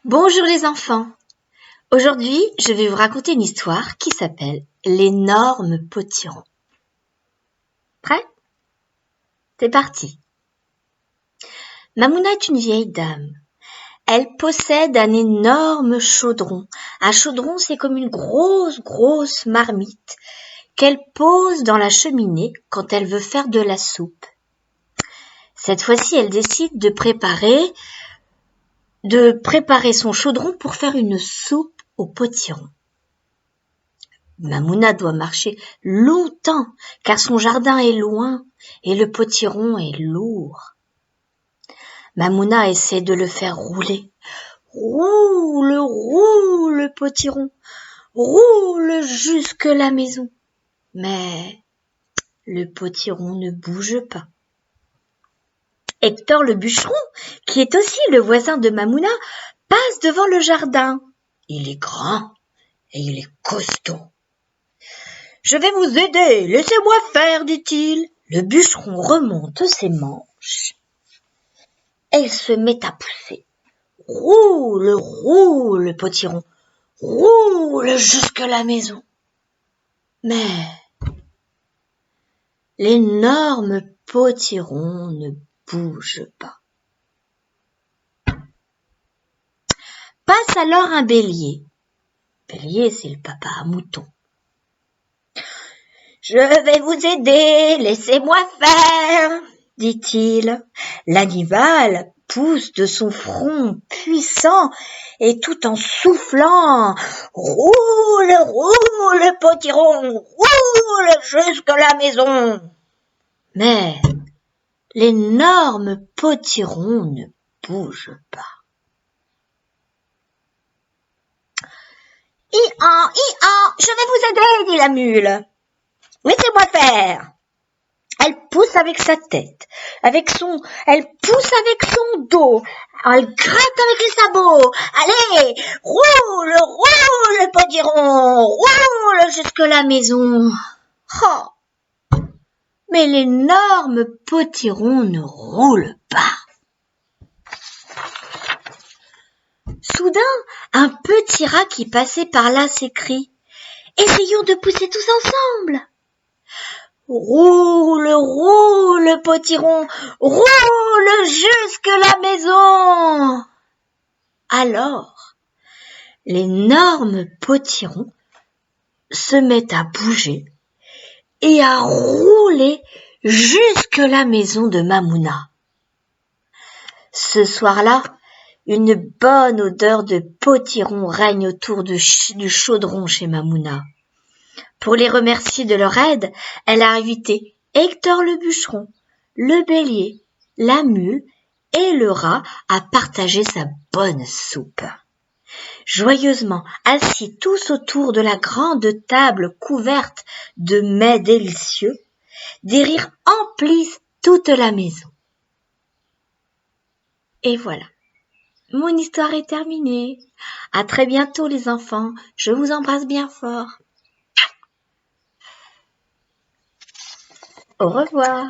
Bonjour les enfants. Aujourd'hui, je vais vous raconter une histoire qui s'appelle l'énorme potiron. Prêt? C'est parti. Mamouna est une vieille dame. Elle possède un énorme chaudron. Un chaudron, c'est comme une grosse marmite qu'elle pose dans la cheminée quand elle veut faire de la soupe. Cette fois-ci, elle décide de préparer son chaudron pour faire une soupe au potiron. Mamouna doit marcher longtemps car son jardin est loin et le potiron est lourd. Mamouna essaie de le faire rouler. Roule, potiron, roule jusque la maison. Mais le potiron ne bouge pas. Hector le bûcheron, qui est aussi le voisin de Mamouna, passe devant le jardin. Il est grand et il est costaud. « Je vais vous aider, laissez-moi faire, dit-il. » Le bûcheron remonte ses manches et il se met à pousser. Roule, potiron, roule jusque la maison. Mais l'énorme potiron ne bouge pas. Passe alors un bélier. Bélier, c'est le papa à mouton. « Je vais vous aider, laissez-moi faire, dit-il. » L'animal pousse de son front puissant et tout en soufflant. « Roule, potiron, roule jusque la maison. » Mais l'énorme potiron ne bouge pas. « Hi-han, je vais vous aider, dit la mule. Laissez-moi faire. » Elle pousse avec sa tête, elle pousse avec son dos, elle gratte avec les sabots. Allez, roule, potiron, roule jusque la maison. Oh, mais l'énorme potiron ne roule pas. Soudain, un petit rat qui passait par là s'écrie « Essayons de pousser tous ensemble !» Roule, potiron, roule jusque la maison. Alors, l'énorme potiron se met à bouger et à rouler jusque la maison de Mamouna. Ce soir-là, une bonne odeur de potiron règne autour du chaudron chez Mamouna. Pour les remercier de leur aide, elle a invité Hector le bûcheron, le bélier, la mule et le rat à partager sa bonne soupe. Joyeusement assis tous autour de la grande table couverte de mets délicieux, des rires emplissent toute la maison. Et voilà, mon histoire est terminée. À très bientôt les enfants, je vous embrasse bien fort. Au revoir.